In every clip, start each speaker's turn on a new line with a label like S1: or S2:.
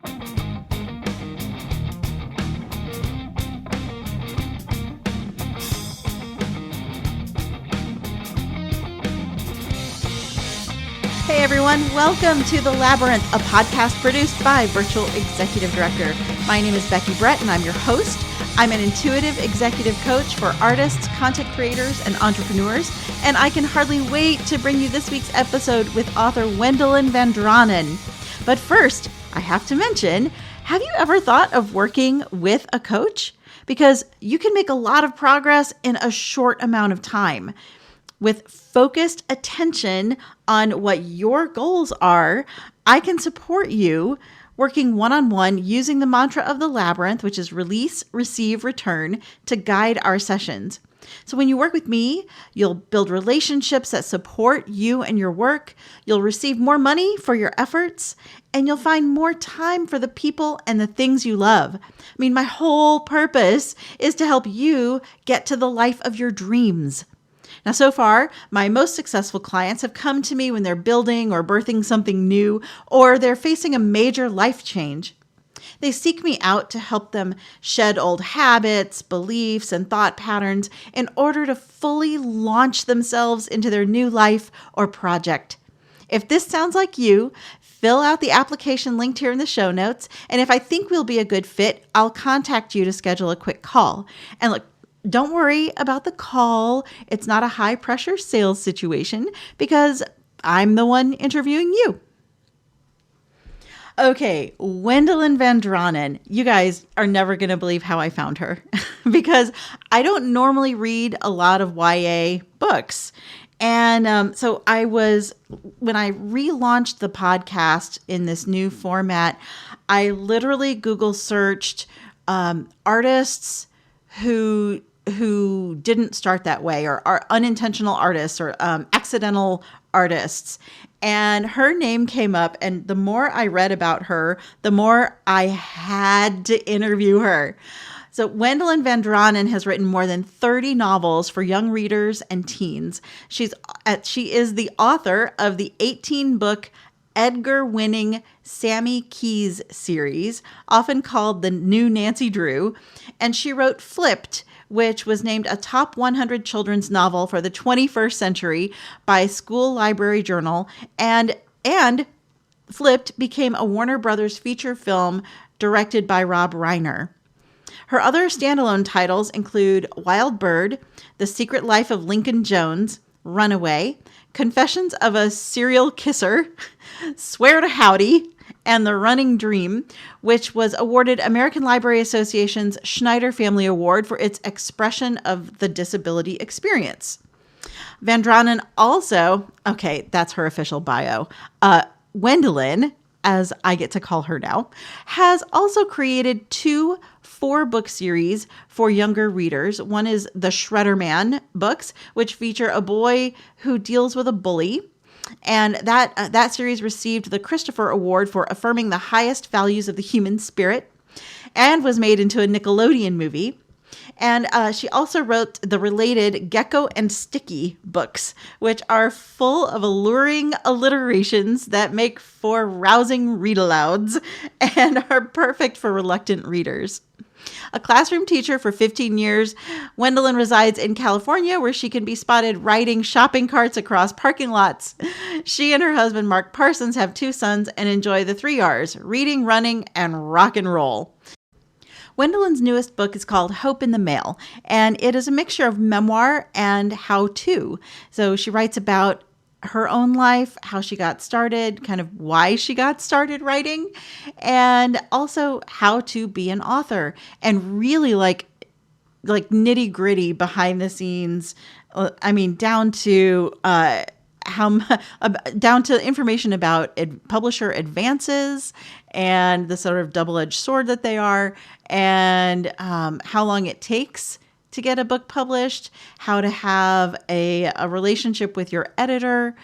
S1: Hey everyone, welcome to The Labyrinth, a podcast produced by Virtual Executive Director. My name is Becky Brett and I'm your host. I'm an intuitive executive coach for artists, content creators, and entrepreneurs, and I can hardly wait to bring you this week's episode with author Wendelin Van Draanen. But first, I have to mention, have you ever thought of working with a coach? Because you can make a lot of progress in a short amount of time. With focused attention on what your goals are, I can support you working one-on-one using the mantra of the labyrinth, which is release, receive, return, to guide our sessions. So when you work with me, you'll build relationships that support you and your work, you'll receive more money for your efforts, and you'll find more time for the people and the things you love. I mean, my whole purpose is to help you get to the life of your dreams. Now, so far, my most successful clients have come to me when they're building or birthing something new, or they're facing a major life change. They seek me out to help them shed old habits, beliefs, and thought patterns in order to fully launch themselves into their new life or project. If this sounds like you, fill out the application linked here in the show notes, and if I think we'll be a good fit, I'll contact you to schedule a quick call. And look, don't worry about the call. It's not a high-pressure sales situation because I'm the one interviewing you. Okay, Wendelin Van Draanen. You guys are never going to believe how I found her because I don't normally read a lot of YA books. And so when I relaunched the podcast in this new format, I literally Google searched artists who didn't start that way, or are unintentional artists, or accidental artists. And her name came up, and the more I read about her, the more I had to interview her. So Wendelin Van Draanen has written more than 30 novels for young readers and teens. She is the author of the 18-book Edgar-winning Sammy Keyes series, often called the New Nancy Drew, and she wrote Flipped, which was named a top 100 children's novel for the 21st century by School Library Journal, and Flipped became a Warner Brothers feature film directed by Rob Reiner. Her other standalone titles include Wild Bird, The Secret Life of Lincoln Jones, Runaway, Confessions of a Serial Kisser, Swear to Howdy, and The Running Dream, which was awarded American Library Association's Schneider Family Award for its expression of the disability experience. Van Draanen also, okay, that's her official bio, Wendelin, as I get to call her now, has also created 2 4-book series for younger readers. One is the Shredderman books, which feature a boy who deals with a bully. And that series received the Christopher Award for affirming the highest values of the human spirit and was made into a Nickelodeon movie. And she also wrote the related Gecko and Sticky books, which are full of alluring alliterations that make for rousing read-alouds and are perfect for reluctant readers. A classroom teacher for 15 years, Wendelin resides in California, where she can be spotted riding shopping carts across parking lots. She and her husband, Mark Parsons, have 2 sons and enjoy the 3 R's, reading, running, and rock and roll. Wendelin's newest book is called Hope in the Mail, and it is a mixture of memoir and how-to. So she writes about her own life, how she got started, kind of why she got started writing, and also how to be an author, and really like nitty gritty behind the scenes. I mean, down to information about publisher advances and the sort of double-edged sword that they are, and how long it takes to get a book published, how to have a relationship with your editor,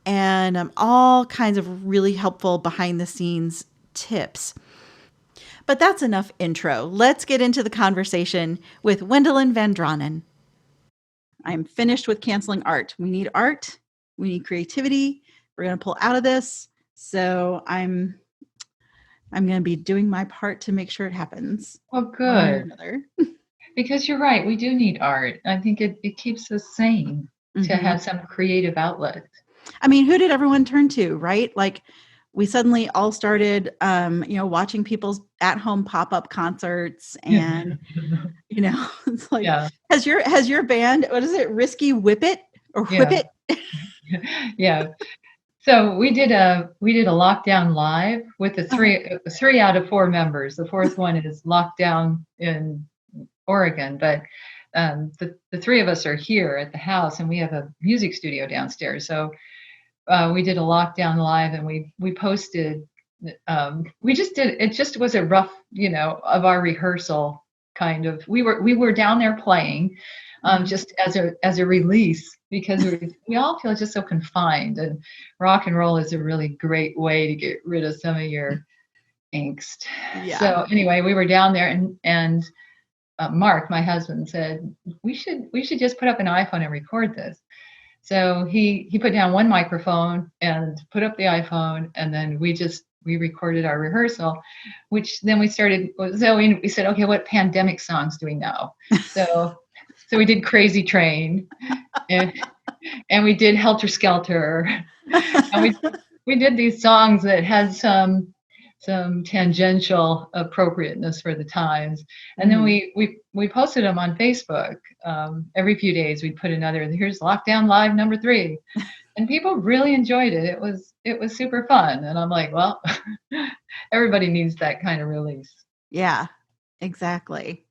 S1: and all kinds of really helpful behind-the-scenes tips. But that's enough intro. Let's get into the conversation with Wendelin Van Draanen. I'm finished with canceling art. We need art. We need creativity. We're going to pull out of this. So I'm I'm going to be doing my part to make sure it happens
S2: Well,
S1: one way or
S2: good.
S1: another.
S2: Because you're right, we do need art. I think it keeps us sane to
S1: Hmm.
S2: have some creative outlet.
S1: I mean, who did everyone turn to, right? Like we suddenly all started, watching people's at-home pop-up concerts, and it's like,
S2: Yeah,
S1: has your band, what is it, Risky Whip It or Whip
S2: yeah,
S1: It?
S2: yeah. So we did a lockdown live with the
S1: Uh-huh.
S2: three out of four members. The fourth one is locked down in Oregon, but the three of us are here at the house, and we have a music studio downstairs. So we did a lockdown live, and we posted. We just did. It just was a rough, of our rehearsal kind of. We were down there playing,
S1: Mhm.
S2: just as a release because we all feel just so confined, and rock and roll is a really great way to get rid of some of your angst.
S1: Yeah.
S2: So anyway, we were down there, and Mark, my husband, said we should just put up an iPhone and record this. So he put down one microphone and put up the iPhone, and then we recorded our rehearsal, which then we started. So we said, okay, what pandemic songs do we know? So so we did Crazy Train, and and we did Helter Skelter, and we did these songs that had some tangential appropriateness for the times, and then
S1: Mhm.
S2: we posted them on Facebook. Every few days we'd put another. Here's Lockdown Live number 3, and people really enjoyed it. It was super fun, and I'm like, well, everybody needs that kind of release.
S1: Yeah, exactly.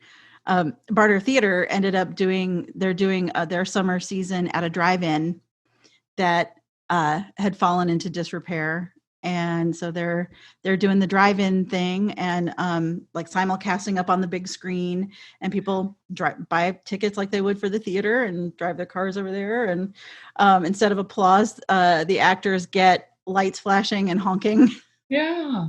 S1: Barter Theater ended up doing their summer season at a drive-in that had fallen into disrepair, and so they're doing the drive-in thing, and like simulcasting up on the big screen, and people buy tickets like they would for the theater and drive their cars over there, and instead of applause, the actors get lights flashing and honking.
S2: Yeah.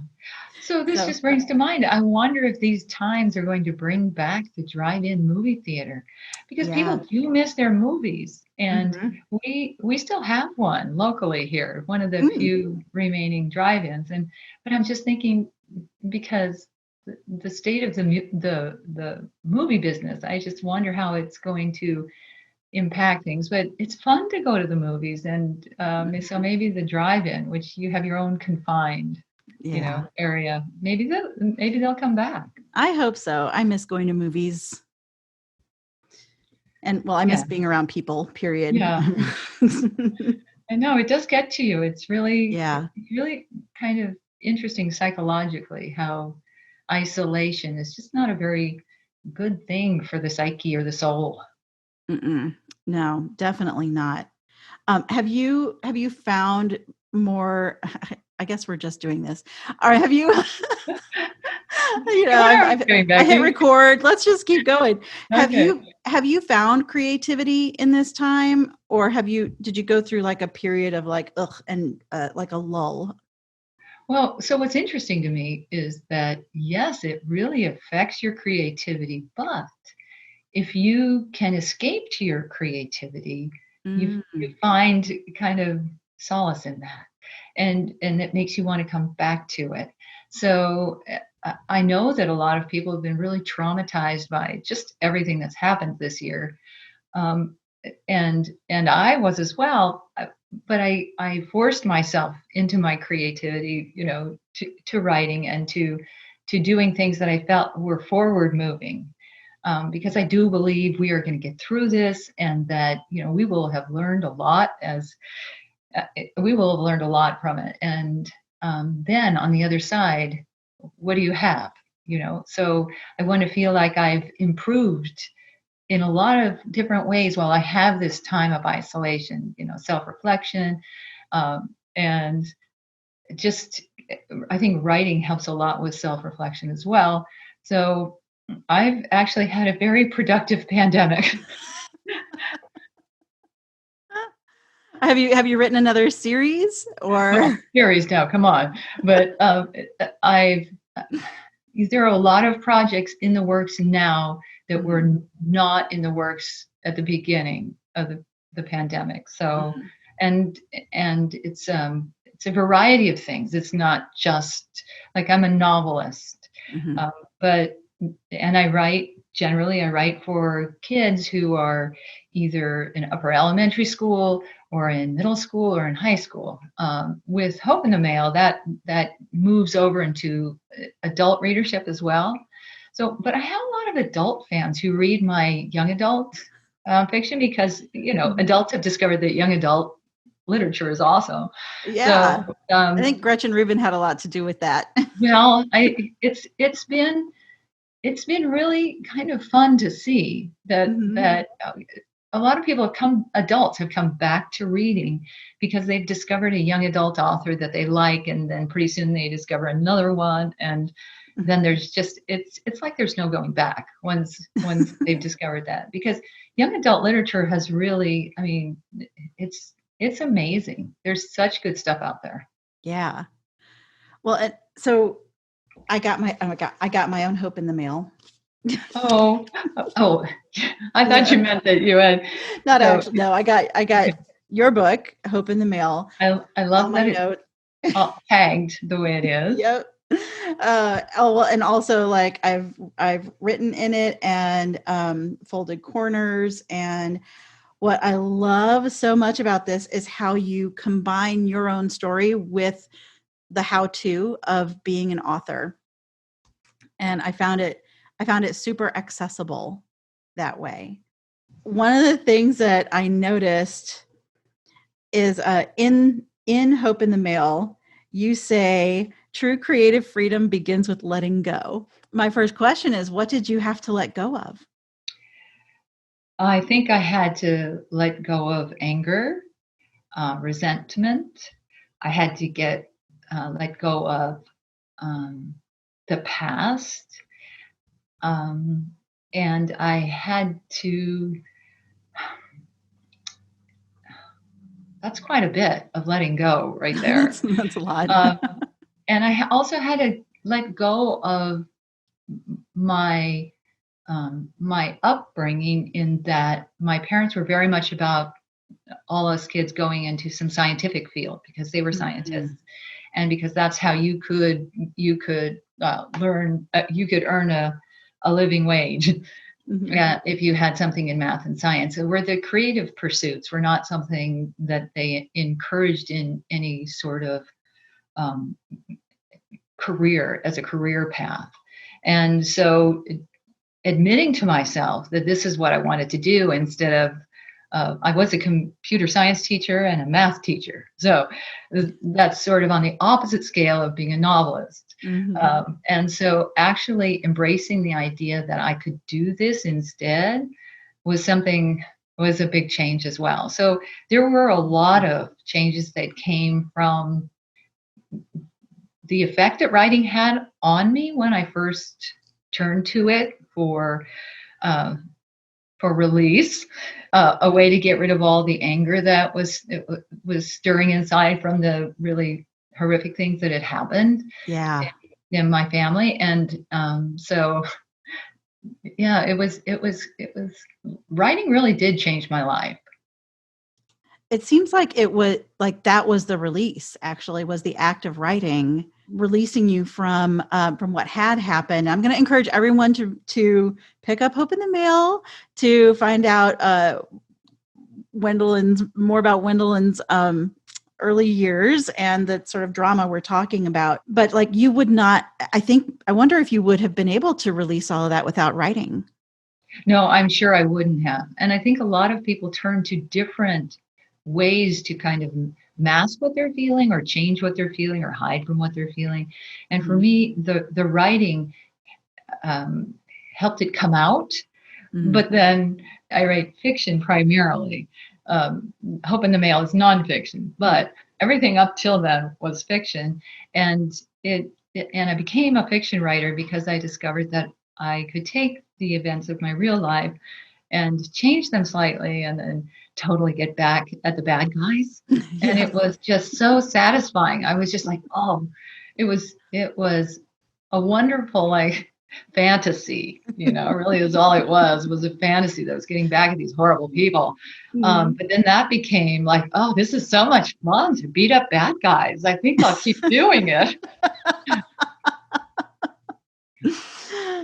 S2: So this
S1: So
S2: just brings to mind, I wonder if these times are going to bring back the drive-in movie theater because people
S1: yeah.
S2: do miss their movies. And
S1: Hmm.
S2: we still have one locally here, one of the
S1: Mm.
S2: few remaining drive-ins. But I'm just thinking because the state of the movie business, I just wonder how it's going to impact things. But it's fun to go to the movies, and so maybe the drive-in, which you have your own confined
S1: Yeah,
S2: area. Maybe they'll come back.
S1: I hope so. I miss going to movies. And well, I miss
S2: Yeah,
S1: being around people, period.
S2: yeah. I know it does get to you.
S1: Yeah.
S2: It's really kind of interesting psychologically how isolation is just not a very good thing for the psyche or the soul.
S1: Mm-mm. No, definitely not. Have you found more? I guess we're just doing this. All right. Have you?
S2: Hey, what are we
S1: I've
S2: doing,
S1: I hit
S2: Becky?
S1: record. Let's just keep going. Have
S2: Okay.
S1: you have you found creativity in this time, or did you go through like a period of like ugh and like a lull?
S2: Well, so what's interesting to me is that yes, it really affects your creativity, but if you can escape to your creativity, you
S1: Mm.
S2: find kind of solace in that, and it makes you want to come back to it. So I know that a lot of people have been really traumatized by just everything that's happened this year, um, and I was as well. But I forced myself into my creativity, to writing and to doing things that I felt were forward moving, because I do believe we are going to get through this, and that we will have learned a lot we will have learned a lot from it. And then on the other side, what do you have? So I want to feel like I've improved in a lot of different ways while I have this time of isolation, self-reflection, and just I think writing helps a lot with self-reflection as well. So I've actually had a very productive pandemic.
S1: Have you written another series
S2: Well,
S1: or?
S2: series now, come on. But I've there are a lot of projects in the works now that
S1: Mhm.
S2: were not in the works at the beginning of the pandemic. So,
S1: Mhm.
S2: and it's a variety of things. It's not just like I'm a novelist,
S1: Mm-hmm.
S2: but and I write for kids who are either in upper elementary school or in middle school or in high school. With Hope in the Mail, that moves over into adult readership as well. So, but I have a lot of adult fans who read my young adult fiction because, adults have discovered that young adult literature is awesome.
S1: Yeah.
S2: So,
S1: I think Gretchen Rubin had a lot to do with that.
S2: well, it's been really kind of fun to see that
S1: Mm-hmm.
S2: a lot of adults have come back to reading because they've discovered a young adult author that they like, and then pretty soon they discover another one, and then there's just it's like there's no going back once they've discovered that, because young adult literature has really, I mean, it's amazing. There's such good stuff out there.
S1: Yeah. Well, so I got my own Hope in the Mail.
S2: Oh, oh! I thought you meant that you had.
S1: Not actually. No, I got your book, Hope in the Mail.
S2: I love
S1: my
S2: that
S1: note.
S2: it's all tagged the way it is.
S1: Yep. Oh well, and also like I've written in it and folded corners. And what I love so much about this is how you combine your own story with the how-to of being an author. And I found it super accessible that way. One of the things that I noticed is in Hope in the Mail, you say true creative freedom begins with letting go. My first question is, what did you have to let go of?
S2: I think I had to let go of anger, resentment. I had to let go of the past. And I had to, that's quite a bit of letting go right there.
S1: That's a lot.
S2: And I also had to let go of my upbringing, in that my parents were very much about all us kids going into some scientific field because they were scientists, and because that's how you could learn, you could earn a living wage. If you had something in math and science. So where the creative pursuits were not something that they encouraged in any sort of career, as a career path. And so admitting to myself that this is what I wanted to do, instead of I was a computer science teacher and a math teacher. So that's sort of on the opposite scale of being a novelist. And so actually embracing the idea that I could do this instead was a big change as well. So there were a lot of changes that came from the effect that writing had on me when I first turned to it for release, a way to get rid of all the anger that was stirring inside from the really horrific things that had happened in my family. And so yeah, it was writing really did change my life.
S1: It seems like it was like that was the release, actually, was the act of writing, releasing you from what had happened. I'm going to encourage everyone to pick up Hope in the Mail, to find out more about Wendelin's early years and the sort of drama we're talking about. But like, you would not, I wonder if you would have been able to release all of that without writing.
S2: No, I'm sure I wouldn't have. And I think a lot of people turn to different ways to kind of mask what they're feeling, or change what they're feeling, or hide from what they're feeling. And for me, the writing helped it come out. But then I write fiction primarily. Hope in the Mail is nonfiction, but everything up till then was fiction. And I became a fiction writer because I discovered that I could take the events of my real life and change them slightly, and then totally get back at the bad guys. And it was just so satisfying. I was just like, oh, it was a wonderful, like, fantasy, really is all it was a fantasy that was getting back at these horrible people.
S1: Mhm.
S2: But then that became like, oh, this is so much fun to beat up bad guys. I think I'll keep doing it.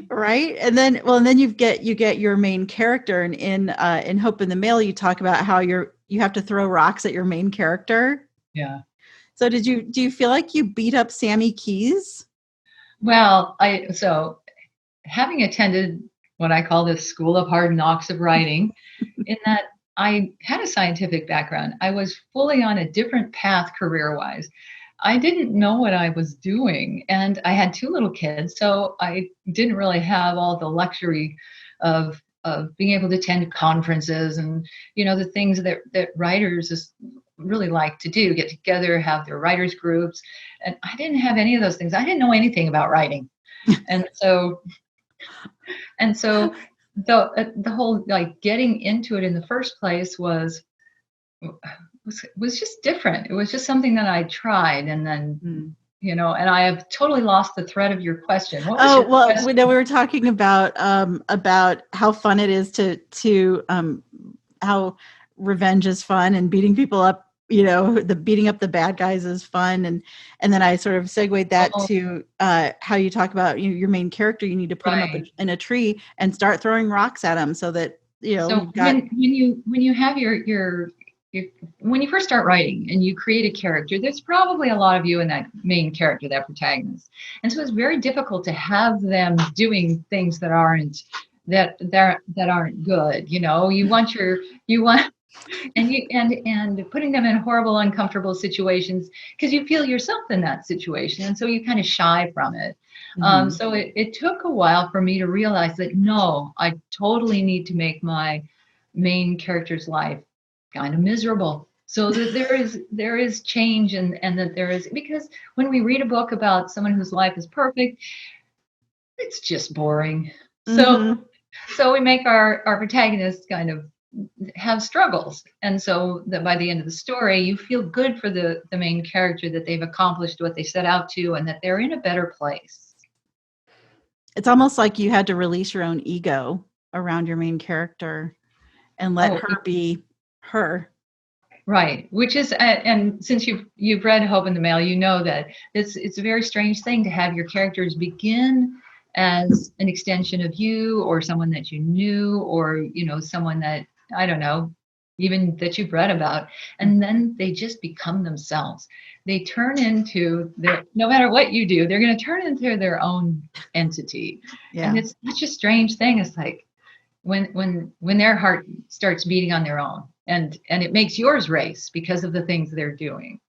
S1: Right. And then you get your main character, and in Hope in the Mail you talk about how you have to throw rocks at your main character.
S2: Yeah.
S1: So do you feel like you beat up Sammy Keyes?
S2: Well, so having attended what I call the school of hard knocks of writing, in that I had a scientific background, I was fully on a different path career wise. I didn't know what I was doing, and I had two little kids, so I didn't really have all the luxury of being able to attend conferences and the things that writers really like to do, get together, have their writers groups, and I didn't have any of those things. I didn't know anything about writing, and so the whole like getting into it in the first place was just different. It was just something that I tried, and then
S1: Mm.
S2: and I have totally lost the thread of your question. What was
S1: Oh,
S2: your
S1: well,
S2: question?
S1: we were talking about how fun it is to how revenge is fun and beating people up, the beating up the bad guys is fun, and then I sort of segued that
S2: Oh,
S1: to how you talk about your main character. You need to put him up
S2: right.
S1: in a tree and start throwing rocks at him so that
S2: So
S1: you've got.
S2: when you have your when you first start writing and you create a character, there's probably a lot of you in that main character, that protagonist, and so it's very difficult to have them doing things that aren't good. You want and putting them in horrible, uncomfortable situations because you feel yourself in that situation, and so you kind of shy from it.
S1: Mhm.
S2: So it took a while for me to realize that no, I totally need to make my main character's life kind of miserable so that there is change, and that there is, because when we read a book about someone whose life is perfect, it's just boring. So
S1: Mhm.
S2: so we make our protagonists kind of have struggles, and so that by the end of the story you feel good for the main character, that they've accomplished what they set out to and that they're in a better place.
S1: It's almost like you had to release your own ego around your main character and let
S2: Oh,
S1: her be her.
S2: right. Which is, and since you've read Hope in the Mail, you know that it's a very strange thing to have your characters begin as an extension of you, or someone that you knew, or someone that, I don't know, even that you've read about, and then they just become themselves. They turn into their, no matter what you do, they're going to turn into their own entity, and
S1: Yeah.
S2: it's such a strange thing. It's like when their heart starts beating on their own, and it makes yours race because of the things they're doing.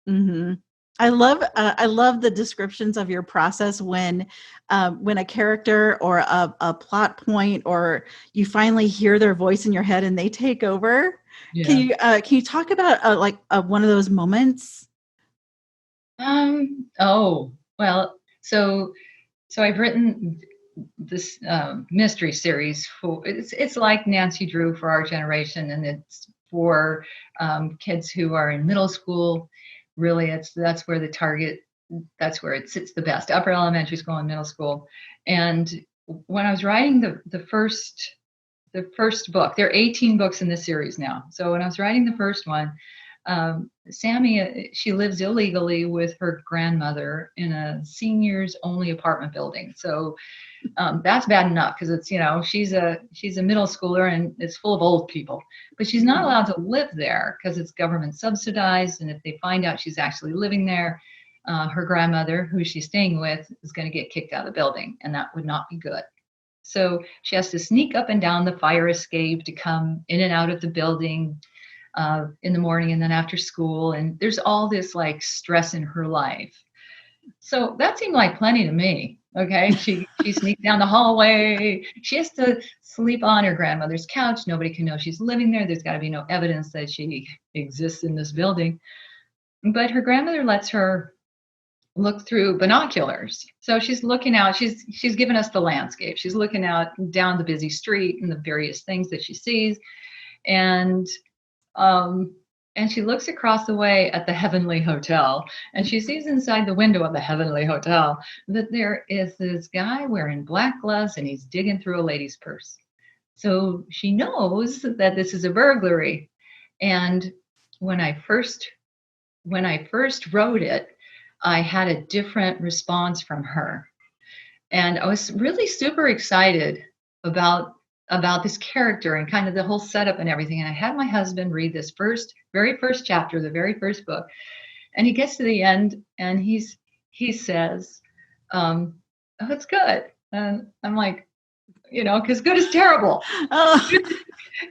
S1: Mhm. I love the descriptions of your process when a character or a plot point, or you finally hear their voice in your head and they take over.
S2: Yeah.
S1: Can you talk about like one of those moments?
S2: Oh, well, so I've written this mystery series for, it's like Nancy Drew for our generation, and it's for kids who are in middle school. Really, that's where the target, that's where it sits the best, upper elementary school and middle school. And when I was writing the first book, there are 18 books in this series now. So when I was writing the first one, Sammy, she lives illegally with her grandmother in a seniors only apartment building. So that's bad enough because it's, she's a middle schooler and it's full of old people, but she's not allowed to live there because it's government subsidized. And if they find out she's actually living there, her grandmother, who she's staying with, is going to get kicked out of the building, and that would not be good. So she has to sneak up and down the fire escape to come in and out of the building in the morning and then after school. And there's all this like stress in her life. So that seemed like plenty to me. Okay. She sneaks down the hallway. She has to sleep on her grandmother's couch. Nobody can know she's living there. There's got to be no evidence that she exists in this building. But her grandmother lets her look through binoculars. So she's looking out, she's given us the landscape. She's looking out down the busy street and the various things that she sees. And and she looks across the way at the Heavenly Hotel, and she sees inside the window of the Heavenly Hotel that there is this guy wearing black gloves, and he's digging through a lady's purse. So she knows that this is a burglary. And when I first wrote it, I had a different response from her. And I was really super excited about this character and kind of the whole setup and everything. And I had my husband read this very first chapter, the very first book. And he gets to the end and he says, oh, it's good. And I'm like, because good is terrible.
S1: Oh.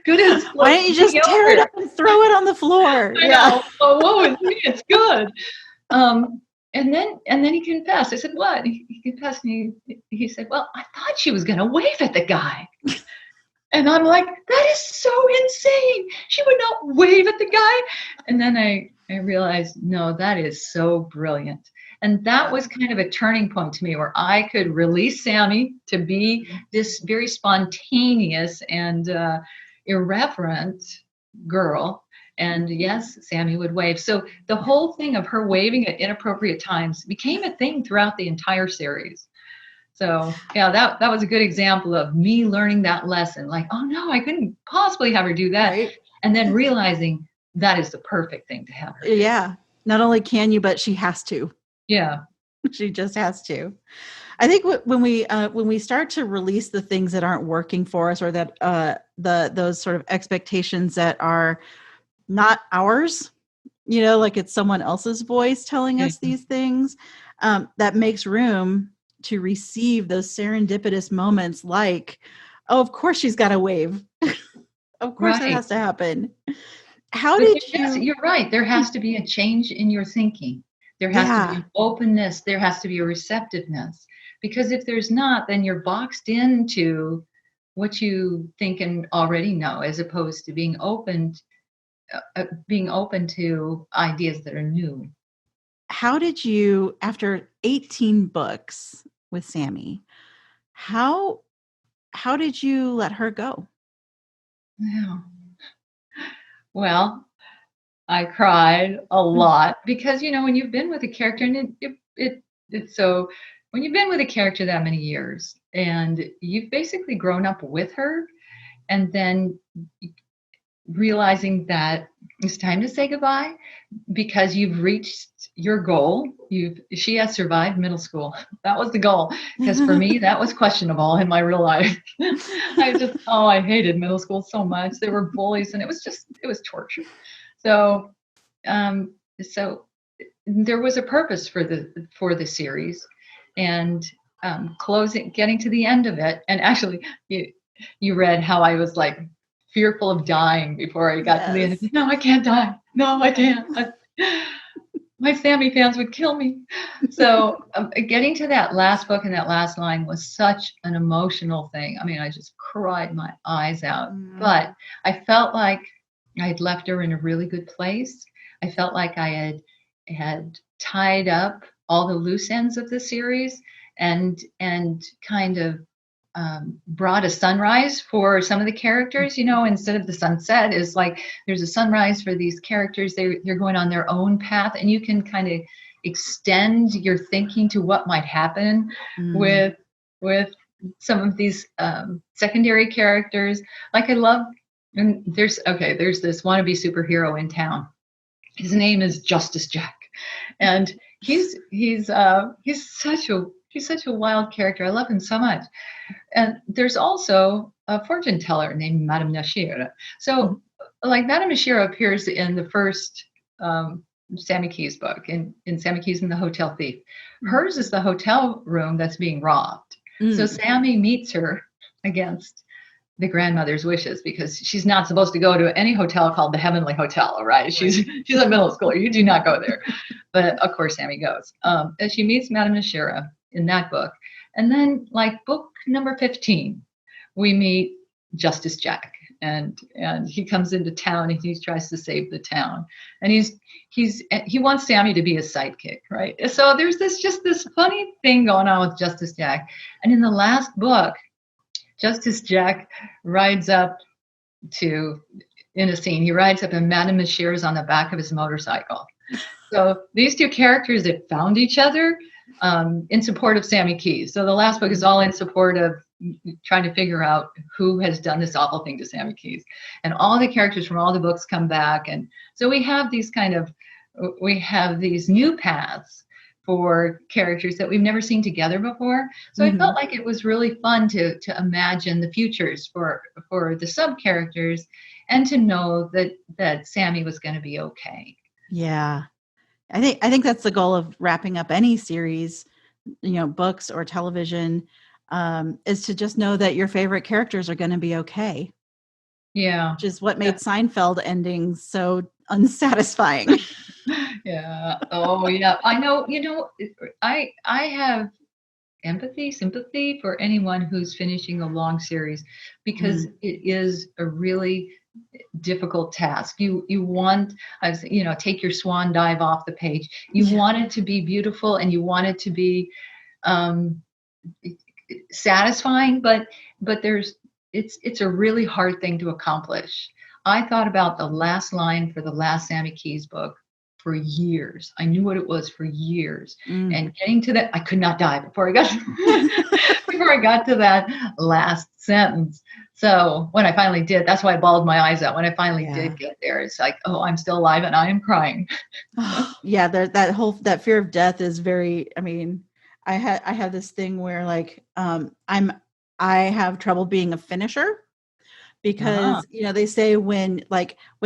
S2: Good is like,
S1: why don't you just tear it up and throw it on the floor?
S2: I know. Oh, woe is me. It's good. And then he confessed. I said, what? He confessed, and he said, well, I thought she was going to wave at the guy. And I'm like, that is so insane. She would not wave at the guy. And then I realized, no, that is so brilliant. And that was kind of a turning point to me where I could release Sammy to be this very spontaneous and irreverent girl. And yes, Sammy would wave. So the whole thing of her waving at inappropriate times became a thing throughout the entire series. So yeah, that was a good example of me learning that lesson. Like, oh no, I couldn't possibly have her do that. Right. And then realizing that is the perfect thing to have her do.
S1: Yeah. Not only can you, but she has to.
S2: Yeah.
S1: She just has to. I think when we start to release the things that aren't working for us, or that those sort of expectations that are not ours, like it's someone else's voice telling us these things, that makes room to receive those serendipitous moments like, oh, of course she's got to wave. Of course it has to happen.
S2: You're right. There has to be a change in your thinking. There has to be an openness. There has to be a receptiveness. Because if there's not, then you're boxed into what you think and already know, as opposed to being open to ideas that are new.
S1: How did you, after 18 books with Sammy, how did you let her go?
S2: Yeah. Well, I cried a lot because, when you've been with a character, and it's so, when you've been with a character that many years and you've basically grown up with her, and then realizing that it's time to say goodbye because you've reached your goal. She has survived middle school. That was the goal. Because for me, that was questionable in my real life. I hated middle school so much. There were bullies and it was torture. So there was a purpose for the series, and getting to the end of it. And actually you read how I was like fearful of dying before I got to the end. No, I can't die. No, I can't. My Sammy fans would kill me. So getting to that last book and that last line was such an emotional thing. I mean, I just cried my eyes out. But I felt like I had left her in a really good place. I felt like I had tied up all the loose ends of the series and kind of brought a sunrise for some of the characters, instead of the sunset. Is like there's a sunrise for these characters. They're going on their own path, and you can kind of extend your thinking to what might happen with some of these secondary characters. Like I love, and there's this wannabe superhero in town. His name is Justice Jack, and he's such a wild character. I love him so much. And there's also a fortune teller named Madame Nashira. So, like Madame Nashira appears in the first Sammy Keyes book, in Sammy Keyes and the Hotel Thief. Hers is the hotel room that's being robbed. So Sammy meets her against the grandmother's wishes because she's not supposed to go to any hotel called the Heavenly Hotel, right? She's a middle schooler. You do not go there. But of course, Sammy goes. And she meets Madame Nashira in that book. And then, like book number 15, we meet Justice Jack, and he comes into town and he tries to save the town, and he wants Sammy to be his sidekick, right? So there's this funny thing going on with Justice Jack, and in the last book, Justice Jack rides up to in a scene. He rides up and Madame Monsieur is on the back of his motorcycle. So these two characters that found each other in support of Sammy Keyes. So the last book is all in support of trying to figure out who has done this awful thing to Sammy Keyes. And all the characters from all the books come back. And so we have these new paths for characters that we've never seen together before. So I felt like it was really fun to imagine the futures for the sub characters and to know that Sammy was going to be okay.
S1: Yeah. I think that's the goal of wrapping up any series, books or television, is to just know that your favorite characters are going to be okay.
S2: Yeah.
S1: Which is what made Seinfeld endings so unsatisfying.
S2: Yeah. Oh, yeah. I know, I have sympathy for anyone who's finishing a long series because it is a really difficult task. You want, take your swan dive off the page. You want it to be beautiful and you want it to be satisfying, but it's a really hard thing to accomplish. I thought about the last line for the last Sammy Keyes book for years. I knew what it was for years. And getting to that, I could not die before I got to that last sentence. So when I finally did, that's why I bawled my eyes out. When I finally did get there, it's like, oh, I'm still alive and I am crying.
S1: Yeah, that fear of death is very, I have this thing where like I have trouble being a finisher. Because, they say when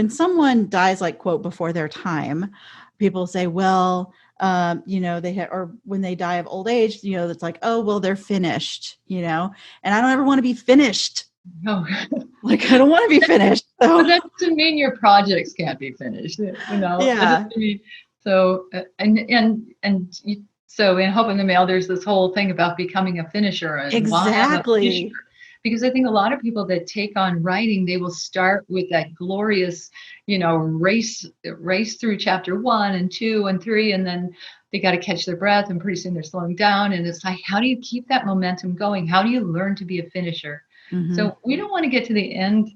S1: someone dies, like, quote, before their time, people say, well, or when they die of old age, it's like, oh, well, they're finished, and I don't ever want to be finished.
S2: No.
S1: Like, I don't want to be finished. So.
S2: But that doesn't mean your projects can't be finished,
S1: Yeah.
S2: So, so in Hope in the Mail, there's this whole thing about becoming a finisher. And
S1: exactly.
S2: Because I think a lot of people that take on writing, they will start with that glorious, race through chapter 1 and 2 and 3, and then they got to catch their breath, and pretty soon they're slowing down. And it's like, how do you keep that momentum going? How do you learn to be a finisher? So we don't want to get to the end,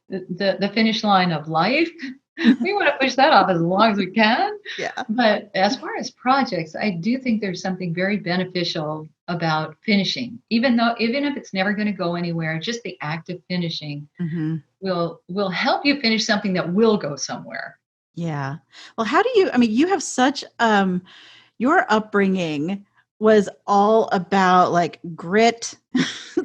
S2: the finish line of life. We want to push that off as long as we can.
S1: Yeah.
S2: But as far as projects, I do think there's something very beneficial about finishing, even if it's never going to go anywhere. Just the act of finishing will help you finish something that will go somewhere.
S1: Yeah. Well, how do you? You have such your upbringing was all about like grit,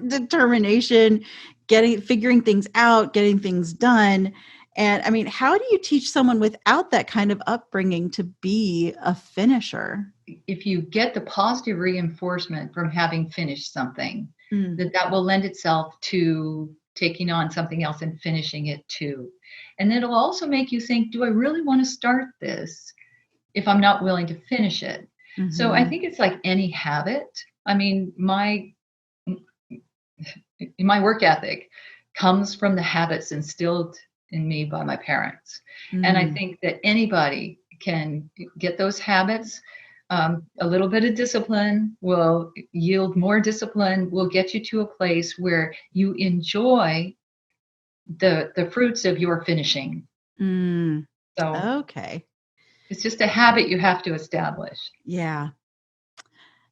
S1: determination, figuring things out, getting things done. And how do you teach someone without that kind of upbringing to be a finisher?
S2: If you get the positive reinforcement from having finished something, that will lend itself to taking on something else and finishing it too. And it'll also make you think, do I really want to start this if I'm not willing to finish it? So I think it's like any habit. My work ethic comes from the habits instilled in me by my parents. And I think that anybody can get those habits. A little bit of discipline will yield more discipline, will get you to a place where you enjoy the fruits of your finishing. So
S1: okay.
S2: It's just a habit you have to establish.
S1: Yeah.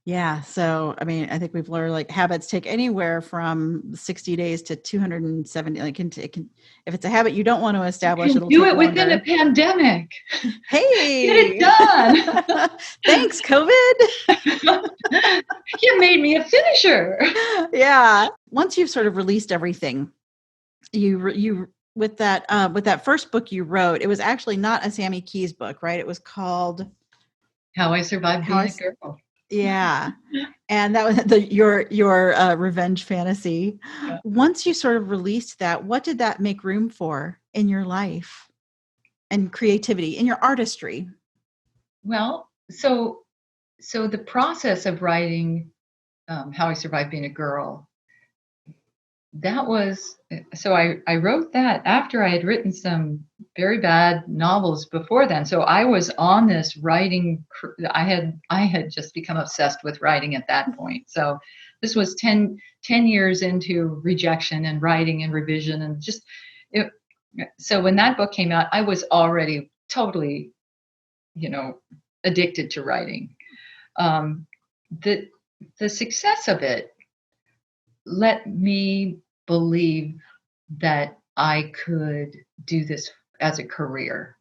S1: Yeah. So, I think we've learned like habits take anywhere from 60 days to 270. Like if it's a habit you don't want to establish, it'll
S2: do
S1: take
S2: it
S1: longer.
S2: Within a pandemic.
S1: Hey,
S2: get it done.
S1: Thanks, COVID.
S2: You made me a finisher.
S1: Yeah. Once you've sort of released everything, you with that first book you wrote, it was actually not a Sammy Keyes book, right? It was called
S2: How I Survived Being a Girl.
S1: Yeah. And that was your revenge fantasy. Yeah. Once you sort of released that, what did that make room for in your life and creativity, in your artistry?
S2: Well, so the process of writing How I Survived Being a Girl, that was, so I wrote that after I had written some very bad novels before then. So I was on this writing, I had just become obsessed with writing at that point. So this was 10 years into rejection and writing and revision and just So when that book came out, I was already totally, addicted to writing. Um, the the success of it let me believe that I could do this as a career,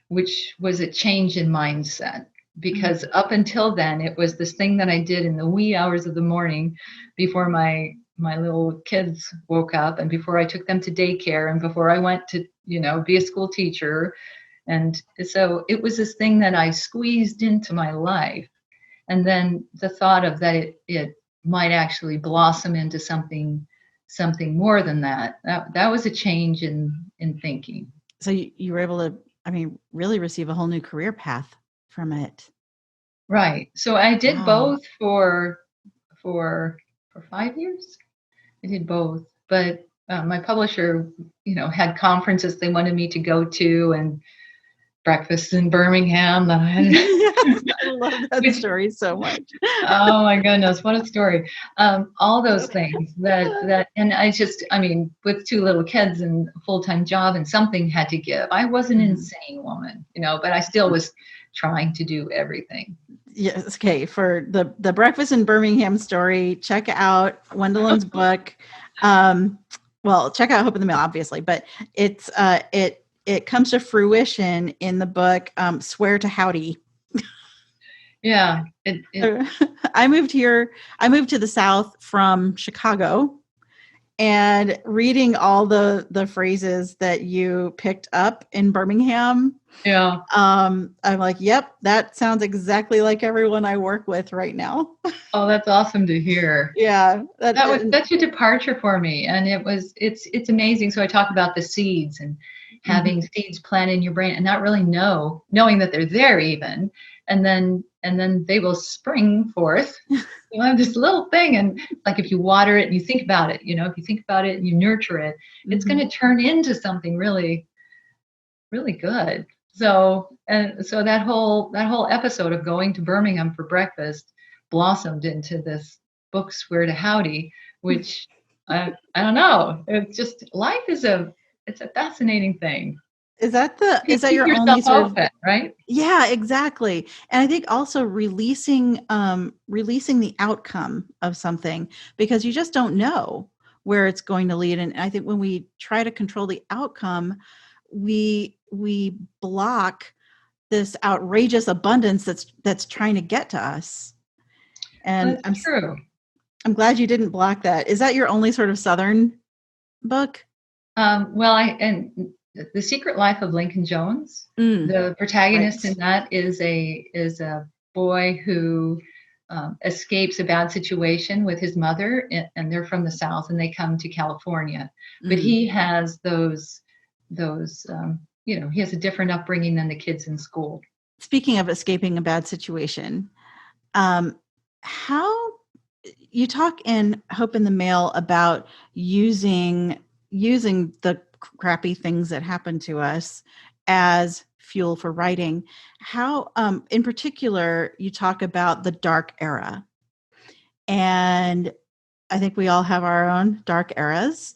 S2: which was a change in mindset. Because up until then, it was this thing that I did in the wee hours of the morning before my little kids woke up, and before I took them to daycare, and before I went to be a school teacher. And so it was this thing that I squeezed into my life. And then the thought of that it might actually blossom into something more than that was a change in thinking.
S1: So you were able to, I mean, really receive a whole new career path from it.
S2: Right. So I did
S1: Wow.
S2: both for 5 years. I did both, but my publisher, had conferences they wanted me to go to, and breakfasts in Birmingham that I had.
S1: Yes, I love that story so much.
S2: Oh my goodness, what a story. All those things and I mean, with two little kids and a full-time job, and something had to give. I was an insane woman, but I still was trying to do everything.
S1: Yes. Okay. For the breakfast in Birmingham story, check out Wendelin's book. Well, check out Hope in the Mail, obviously, but it's it comes to fruition in the book Swear to Howdy.
S2: Yeah.
S1: I moved to the South from Chicago, and reading all the phrases that you picked up in Birmingham.
S2: Yeah.
S1: I'm like, yep, that sounds exactly like everyone I work with right now.
S2: Oh, that's awesome to hear.
S1: Yeah.
S2: That was such a departure for me. And it's amazing. So I talk about the seeds and having seeds planted in your brain and not really knowing that they're there even. And then they will spring forth. You have this little thing, and like if you water it and you think about it, if you think about it and you nurture it, it's going to turn into something really, really good. So that whole episode of going to Birmingham for breakfast blossomed into this book, Swear to Howdy, which I don't know. It's just life is it's a fascinating thing.
S1: Is that your
S2: yourself
S1: only sort
S2: open,
S1: of
S2: right?
S1: Yeah, exactly. And I think also releasing the outcome of something, because you just don't know where it's going to lead. And I think when we try to control the outcome, we block this outrageous abundance that's trying to get to us. And
S2: That's true.
S1: I'm glad you didn't block that. Is that your only sort of Southern book?
S2: Well, The Secret Life of Lincoln Jones. The protagonist in that is a boy who escapes a bad situation with his mother, and they're from the South, and they come to California. But he has he has a different upbringing than the kids in school.
S1: Speaking of escaping a bad situation, how you talk in Hope in the Mail about using the crappy things that happen to us as fuel for writing. How, in particular, you talk about the dark era, and I think we all have our own dark eras.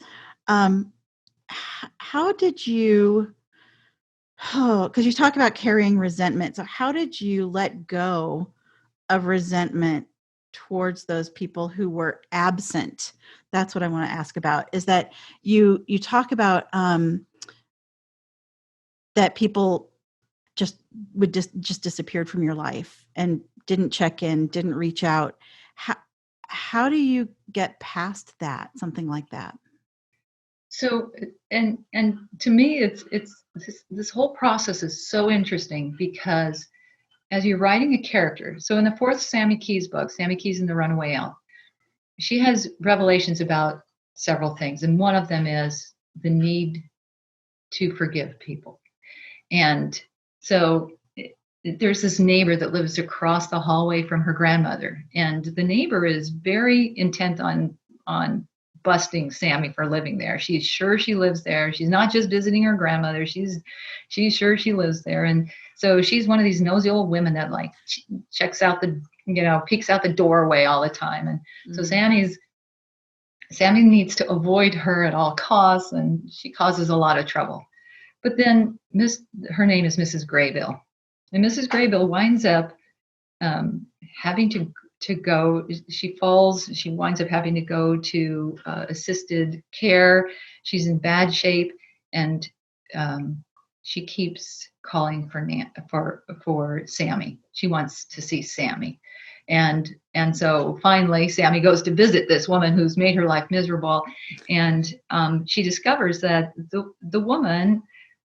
S1: How did you? Oh, because you talk about carrying resentment. So how did you let go of resentment towards those people who were absent? That's what I want to ask about, is that you talk about that people just would just disappeared from your life and didn't check in, didn't reach out. How do you get past that, something like that?
S2: So, and to me, it's this whole process is so interesting, because as you're writing a character, so in the fourth Sammy Keyes book, Sammy Keyes and the Runaway Elf, she has revelations about several things, and one of them is the need to forgive people. And so there's this neighbor that lives across the hallway from her grandmother, and the neighbor is very intent on busting Sammy for living there. She's sure she lives there. She's not just visiting her grandmother. She's sure she lives there. And so she's one of these nosy old women that like checks out peeks out the doorway all the time. And so Sammy needs to avoid her at all costs, and she causes a lot of trouble. But then her name is Mrs. Graybill, and Mrs. Graybill winds up having to go. She falls. She winds up having to go to assisted care. She's in bad shape, and she keeps calling for Sammy. She wants to see Sammy, and so finally Sammy goes to visit this woman who's made her life miserable, and she discovers that the woman,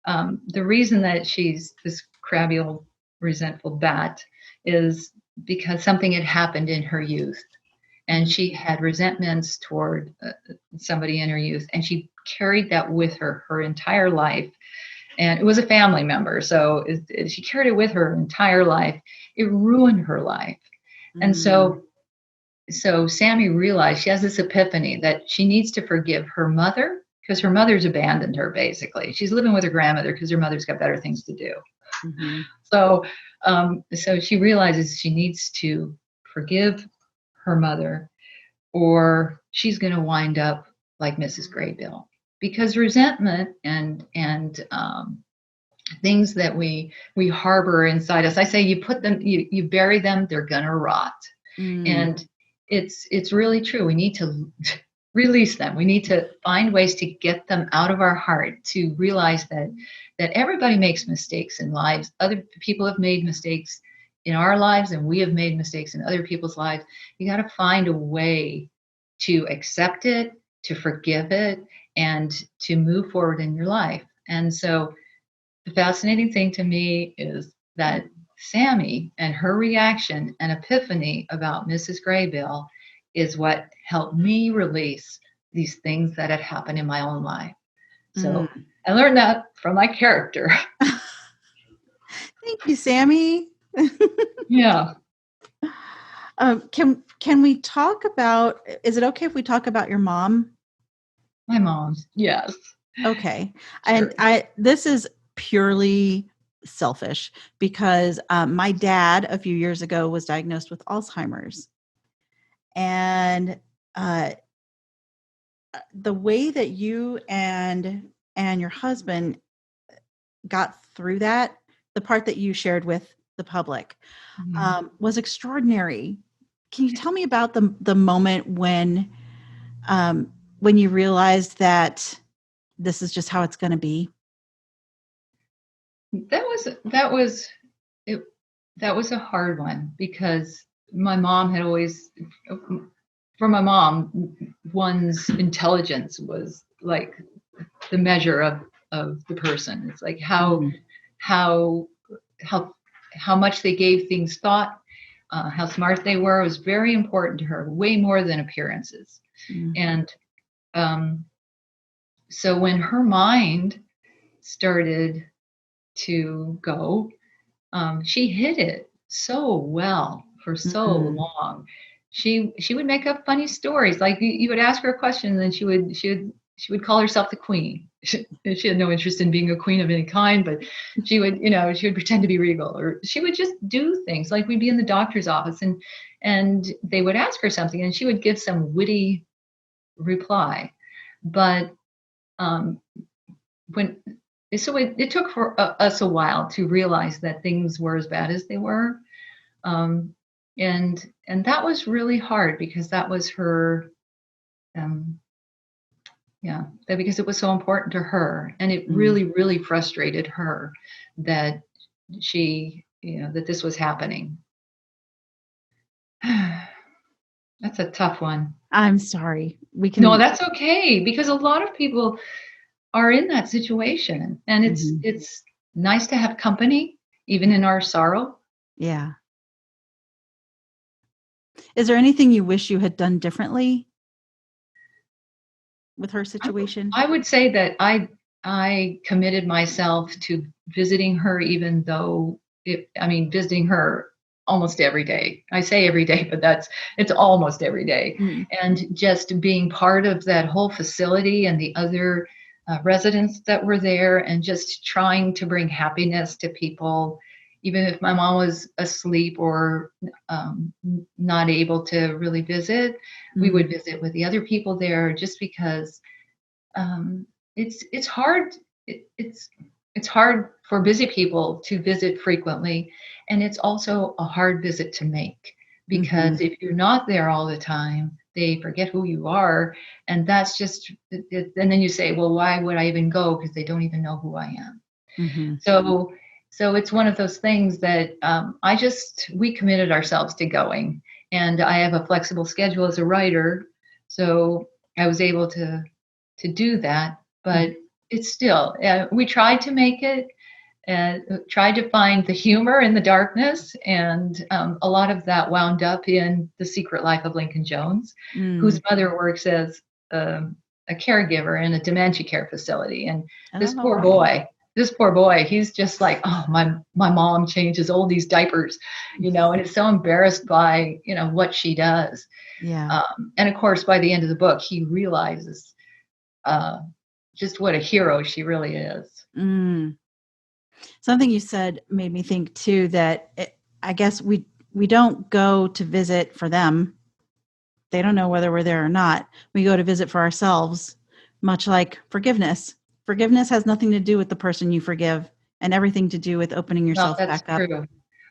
S2: the reason that she's this crabby old resentful bat is because something had happened in her youth, and she had resentments toward somebody in her youth, and she carried that with her entire life. And it was a family member, so she carried it with her entire life. It ruined her life. And so Sammy realized, she has this epiphany that she needs to forgive her mother, because her mother's abandoned her, basically. She's living with her grandmother because her mother's got better things to do. Mm-hmm. So she realizes she needs to forgive her mother, or she's going to wind up like Mrs. Graybill. Because resentment and things that we harbor inside us, I say you put them, you bury them, they're gonna rot. And it's really true. We need to release them. We need to find ways to get them out of our heart, to realize that everybody makes mistakes in lives. Other people have made mistakes in our lives, and we have made mistakes in other people's lives. You got to find a way to accept it, to forgive it, and to move forward in your life. And so the fascinating thing to me is that Sammy and her reaction and epiphany about Mrs. Graybill is what helped me release these things that had happened in my own life. So I learned that from my character.
S1: Thank you, Sammy.
S2: Yeah.
S1: Can we talk about, is it okay if we talk about your mom?
S2: My mom, yes.
S1: Okay. Sure. And this is purely selfish because my dad a few years ago was diagnosed with Alzheimer's. And the way that you and your husband got through that, the part that you shared with the public, was extraordinary. Can you tell me about the moment when you realized that this is just how it's going to be?
S2: That was a hard one, because my mom had always, for my mom, one's intelligence was like the measure of the person. It's like how much they gave things thought, how smart they were was very important to her, way more than appearances. And so when her mind started to go, she hid it so well for so long. She would make up funny stories. Like you would ask her a question, and then she would call herself the queen. She had no interest in being a queen of any kind, but she would pretend to be regal, or she would just do things. Like we'd be in the doctor's office, and they would ask her something, and she would give some witty reply. But it took for us a while to realize that things were as bad as they were, and that was really hard, because that was her, because it was so important to her, and it really, really frustrated her that that this was happening. That's a tough one.
S1: I'm sorry.
S2: No, that's okay, because a lot of people are in that situation, and it's nice to have company even in our sorrow.
S1: Yeah. Is there anything you wish you had done differently with her situation?
S2: I would say that I committed myself to visiting her, even though visiting her almost every day. I say every day, but it's almost every day. And just being part of that whole facility and the other residents that were there, and just trying to bring happiness to people, even if my mom was asleep or not able to really visit. We would visit with the other people there, just because it's hard. it's hard for busy people to visit frequently, and it's also a hard visit to make
S1: Mm-hmm.
S2: because if you're not there all the time, they forget who you are, and that's just and then you say, well, why would I even go? Because they don't even know who I am.
S1: Mm-hmm.
S2: So it's one of those things that we committed ourselves to going, and I have a flexible schedule as a writer, so I was able to do that. But it's still, we tried to make it, tried to find the humor in the darkness, and a lot of that wound up in The Secret Life of Lincoln Jones,
S1: Mm.
S2: whose mother works as a caregiver in a dementia care facility, and this
S1: Oh,
S2: poor
S1: okay.
S2: boy. This poor boy, he's just like, oh, my mom changes all these diapers, and is so embarrassed by, what she does.
S1: Yeah.
S2: And of course, by the end of the book, he realizes uh, just what a hero she really is.
S1: Mm. Something you said made me think too that I guess we don't go to visit for them. They don't know whether we're there or not. We go to visit for ourselves, much like forgiveness. Forgiveness has nothing to do with the person you forgive and everything to do with opening
S2: Well,
S1: yourself
S2: that's
S1: back up.
S2: true.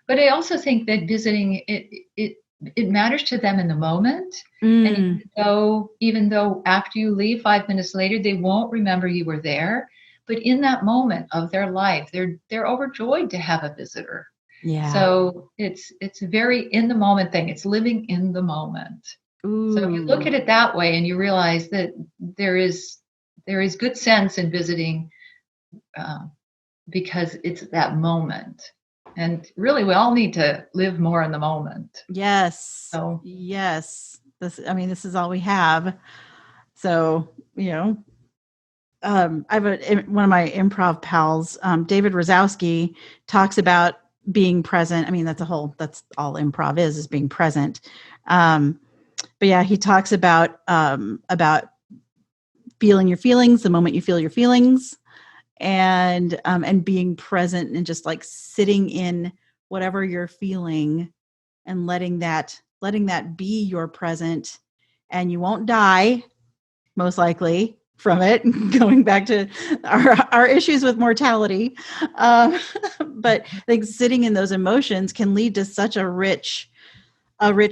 S2: But I also think that visiting it matters to them in the moment. And
S1: Mm,
S2: even though after you leave 5 minutes later, they won't remember you were there, but in that moment of their life, they're overjoyed to have a visitor.
S1: yeah.
S2: So it's a very in the moment thing. It's living in the moment. So if you look
S1: Ooh.
S2: at it that way and you realize that there is there is good sense in visiting, uh, because it's that moment. And really, we all need to live more in the moment.
S1: Yes.
S2: So,
S1: Yes. This is all we have. So, I have one of my improv pals, David Rosowski, talks about being present. I mean, that's all improv is being present. But yeah, he talks about feeling your feelings the moment you feel your feelings, and being present and just like sitting in whatever you're feeling and letting that be your present, and you won't die most likely from it. Going back to our issues with mortality, um, but I think sitting in those emotions can lead to such a rich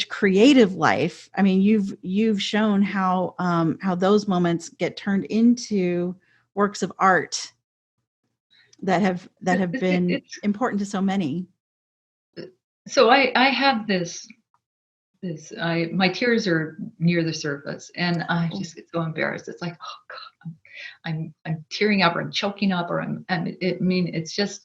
S1: creative life. I mean, you've shown how those moments get turned into works of art that have been
S2: it's
S1: important to so many.
S2: so I have this I my tears are near the surface, and I
S1: Oh,
S2: just get so embarrassed. It's like, oh God, I'm tearing up, or I'm choking up, or I mean, it's just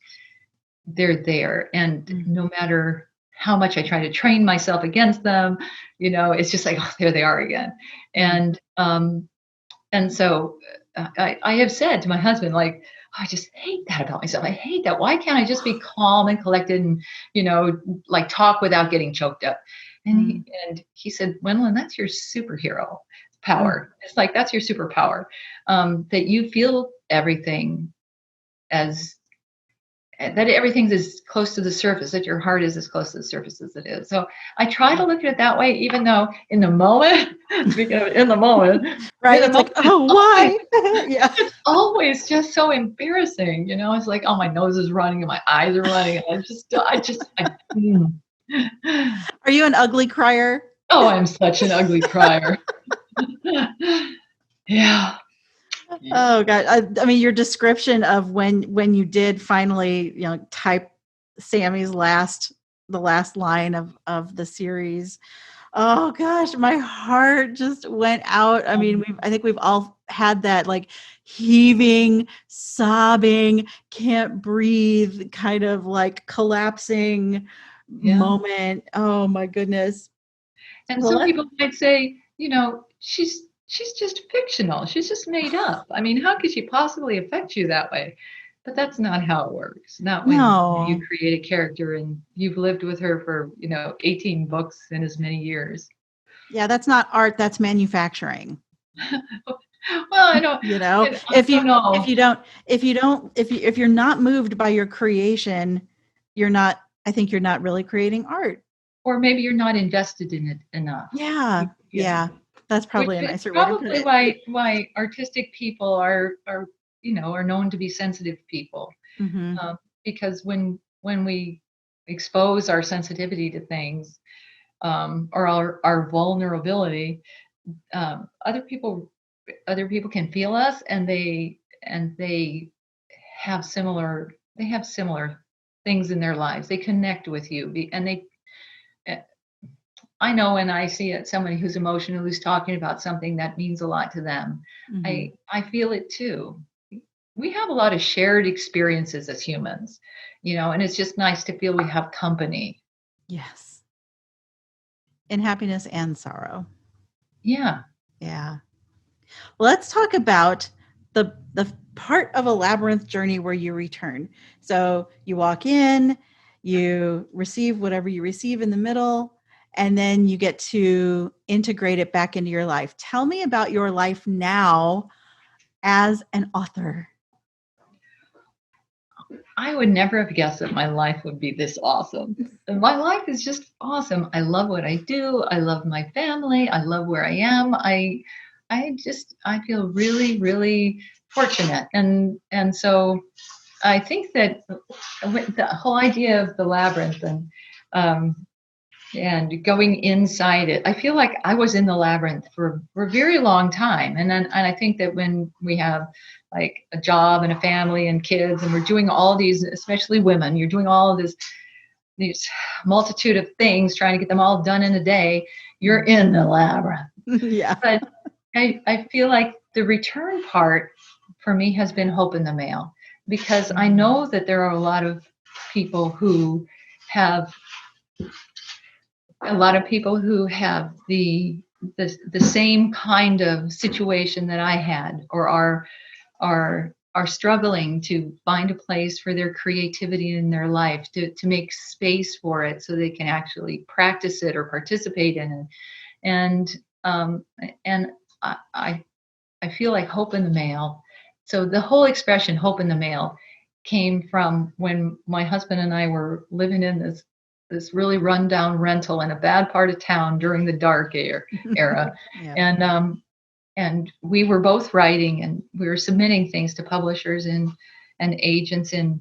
S2: they're there, and
S1: mm,
S2: no matter how much I try to train myself against them, it's just like, oh, there they are again.
S1: mm.
S2: And so I have said to my husband, like, I just hate that about myself. I hate that. Why can't I just be calm and collected and, like talk without getting choked up? And
S1: Mm,
S2: he said, Wendelin, that's your superhero
S1: mm.
S2: power. It's like, that's your superpower, that you feel everything as that everything's as close to the surface, that your heart is as close to the surface as it is. So I try to look at it that way, even though in the moment, speaking of in the moment,
S1: Right,
S2: in the
S1: it's like,
S2: moment,
S1: oh, why? Yeah.
S2: it's always just so embarrassing. It's like, oh, my nose is running and my eyes are running. And mm.
S1: Are you an ugly crier?
S2: Oh, I'm such an ugly crier. Yeah.
S1: Oh God. I mean, your description of when you did finally, type Sammy's the last line of the series. Oh gosh, my heart just went out. I mean, I think we've all had that like heaving, sobbing, can't breathe, kind of like collapsing
S2: Yeah.
S1: moment. Oh my goodness.
S2: And
S1: Well,
S2: some people might say, she's just fictional. She's just made up. I mean, how could she possibly affect you that way? But that's not how it works. Not when you
S1: no.
S2: create a character and you've lived with her for, 18 books in as many years.
S1: Yeah, that's not art, that's manufacturing.
S2: Well, I don't,
S1: You know,
S2: I don't know.
S1: if you're not moved by your creation, I think you're not really creating art.
S2: Or maybe you're not invested in it enough.
S1: Yeah.
S2: Yeah.
S1: Yeah. That's
S2: Which
S1: probably a
S2: is
S1: nicer way to put
S2: probably
S1: it.
S2: why artistic people are known to be sensitive people.
S1: Mm-hmm.
S2: Because when we expose our sensitivity to things, or our vulnerability, other people can feel us, and they have similar things in their lives. They connect with you, and they. I know when I see it, somebody who's emotional, who's talking about something that means a lot to them,
S1: Mm-hmm.
S2: I feel it too. We have a lot of shared experiences as humans, and it's just nice to feel we have company.
S1: Yes. In happiness and sorrow.
S2: Yeah.
S1: Yeah. Well, let's talk about the part of a labyrinth journey where you return. So you walk in, you receive whatever you receive in the middle, and then you get to integrate it back into your life. Tell me about your life now as an author.
S2: I would never have guessed that my life would be this awesome. And my life is just awesome. I love what I do. I love my family. I love where I am. I feel really, really fortunate. And so I think that the whole idea of the labyrinth um, and going inside it, I feel like I was in the labyrinth for a very long time. And I think that when we have like a job and a family and kids, and we're doing all these, especially women, you're doing all of these multitude of things, trying to get them all done in a day, you're in the labyrinth.
S1: Yeah.
S2: But I feel like the return part for me has been hope in the mail, because I know that there are a lot of people who have the same kind of situation that I had, or are struggling to find a place for their creativity in their life, to make space for it so they can actually practice it or participate in it. And I I feel like hope in the mail. So the whole expression hope in the mail came from when my husband and I were living in this really rundown rental in a bad part of town during the dark era.
S1: Yeah.
S2: And we were both writing, and we were submitting things to publishers and agents in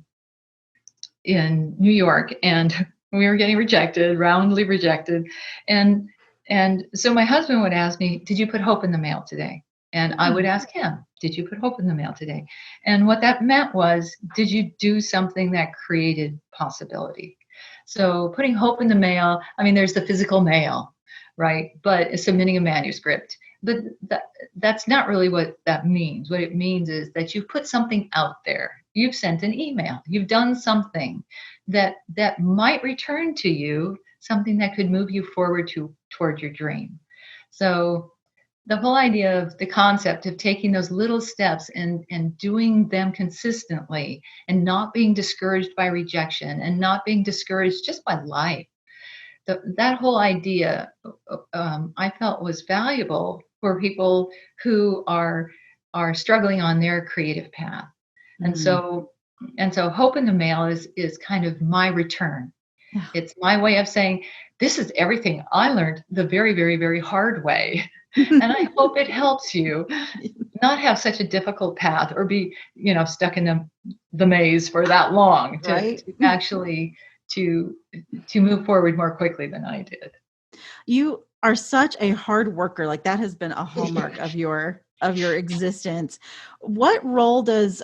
S2: New York, and we were getting rejected, roundly rejected. And so my husband would ask me, "Did you put hope in the mail today?" And I would ask him, "Did you put hope in the mail today?" And what that meant was, did you do something that created possibility? So putting hope in the mail, I mean, there's the physical mail, right? But submitting a manuscript. But that's not really what that means. What it means is that you've put something out there. You've sent an email. You've done something that might return to you, something that could move you forward toward your dream. So the whole idea of the concept of taking those little steps and doing them consistently, and not being discouraged by rejection, and not being discouraged just by life. That whole idea, I felt, was valuable for people who are struggling on their creative path. And
S1: Mm.
S2: so hope in the mail is kind of my return.
S1: Yeah.
S2: It's my way of saying, this is everything I learned the very, very, very hard way. And I hope it helps you not have such a difficult path, or be, stuck in the maze for that long,
S1: Right.
S2: to actually to move forward more quickly than I did.
S1: You are such a hard worker. Like that has been a hallmark of your existence. What role does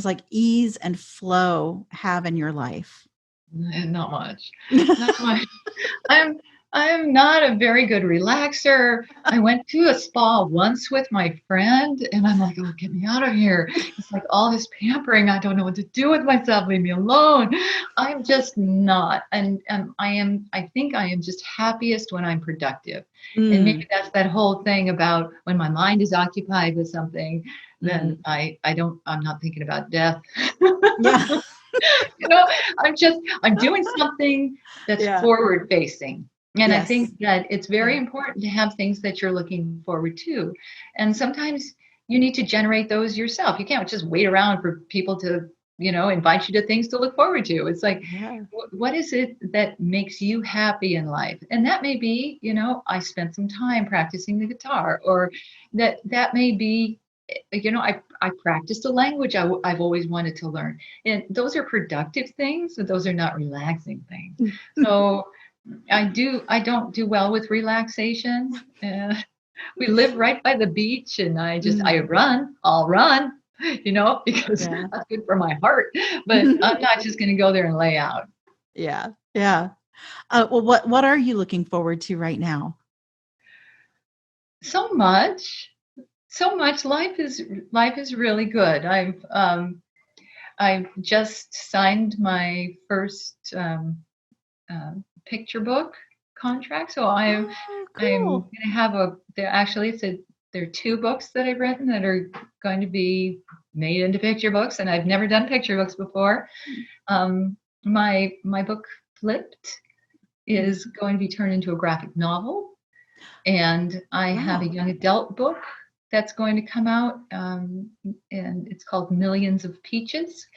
S1: like ease and flow have in your life?
S2: Not much. Not much. I'm I'm not a very good relaxer. I went to a spa once with my friend, and I'm like, "Oh, get me out of here." It's like all this pampering. I don't know what to do with myself. Leave me alone. I'm just not. And I think I am just happiest when I'm productive. And
S1: Mm,
S2: maybe that's that whole thing about when my mind is occupied with something, then
S1: mm.
S2: I'm not thinking about death.
S1: Yeah.
S2: you know, I'm doing something that's
S1: Yeah.
S2: forward facing. And I
S1: Yes.
S2: think that it's very
S1: Yeah.
S2: important to have things that you're looking forward to. And sometimes you need to generate those yourself. You can't just wait around for people to, invite you to things to look forward to. It's like,
S1: Yeah.
S2: what is it that makes you happy in life? And that may be, I spent some time practicing the guitar, or that may be I practiced a language I've always wanted to learn. And those are productive things, but those are not relaxing things. So I don't do well with relaxation. We live right by the beach, and I'll run, because
S1: Yeah.
S2: that's good for my heart. But I'm not just going to go there and lay out.
S1: Yeah. Yeah. Well, what are you looking forward to right now?
S2: So much. Life is really good. I've just signed my first picture book contract, so I'm
S1: Cool.
S2: going to have there are two books that I've written that are going to be made into picture books, and I've never done picture books before. My book Flipped is going to be turned into a graphic novel, and I have a young adult book that's going to come out, and it's called Millions of Peaches,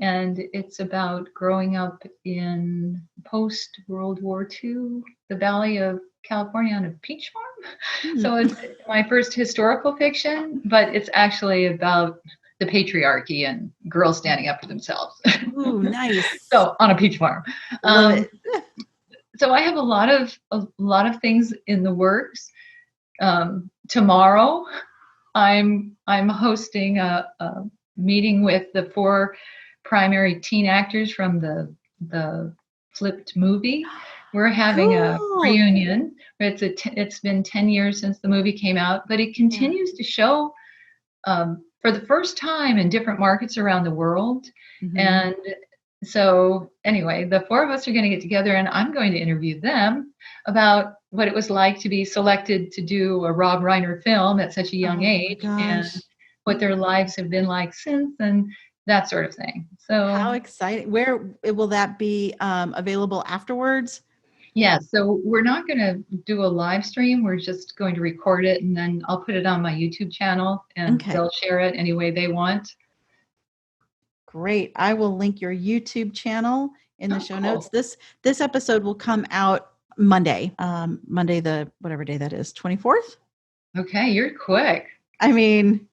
S2: and it's about growing up in post-World War II, the Valley of California on a peach farm. So it's my first historical fiction, but it's actually about the patriarchy and girls standing up for themselves.
S1: Ooh, nice.
S2: So on a peach farm.
S1: Love it.
S2: So I have a lot of things in the works. Tomorrow, I'm hosting a meeting with the 4 primary teen actors from the Flipped movie. We're having a reunion. It's been 10 years since the movie came out, but it continues to show for the first time in different markets around the world. And so anyway, the 4 of us are going to get together, and I'm going to interview them about what it was like to be selected to do a Rob Reiner film at such a young age, and what their lives have been like since, and that sort of thing. So
S1: how exciting. Where will that be available afterwards?
S2: Yeah, so we're not going to do a live stream. We're just going to record it, and then I'll put it on my YouTube channel, and they'll share it any way they want.
S1: Great. I will link your YouTube channel in the show notes. This episode will come out Monday, Monday, the whatever day that is, 24th.
S2: Okay, you're quick.
S1: I mean,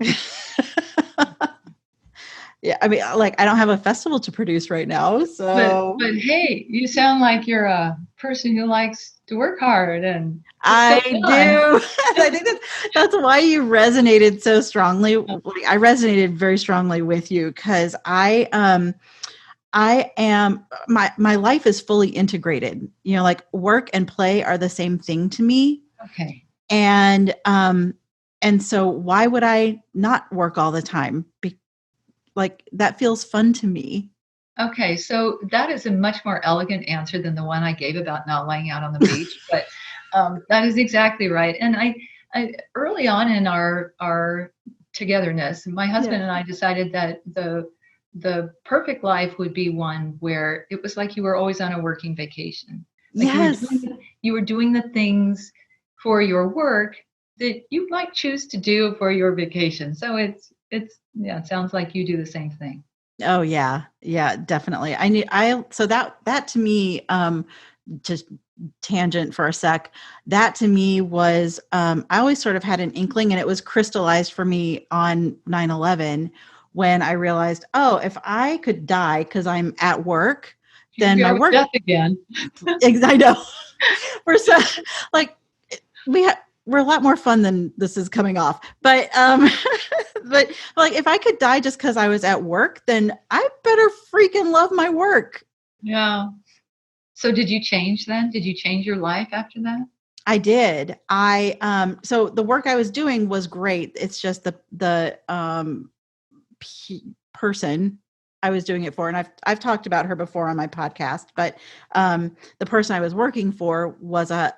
S1: yeah, I mean, like, I don't have a festival to produce right now, so.
S2: But hey, you sound like you're a person who likes to work hard, and
S1: I do. I think that's why you resonated so strongly. I resonated very strongly with you because I am my life is fully integrated. Like work and play are the same thing to me.
S2: Okay.
S1: And so why would I not work all the time? Like that feels fun to me.
S2: Okay, so that is a much more elegant answer than the one I gave about not laying out on the beach, but that is exactly right. And I early on in our togetherness, my husband and I decided that the perfect life would be one where it was like you were always on a working vacation. Like you were doing the things for your work that you might choose to do for your vacation. So it sounds like you do the same thing.
S1: Oh yeah. Yeah, definitely. So that to me, just tangent for a sec, that to me was, I always sort of had an inkling, and it was crystallized for me on 9/11 when I realized, if I could die because I'm at work, then my work
S2: death again.
S1: I know. We're a lot more fun than this is coming off. But but like if I could die just because I was at work, then I better freaking love my work.
S2: Yeah. So did you change then? Did you change your life after that?
S1: I did. So the work I was doing was great. It's just the person I was doing it for, and I've talked about her before on my podcast, but the person I was working for was a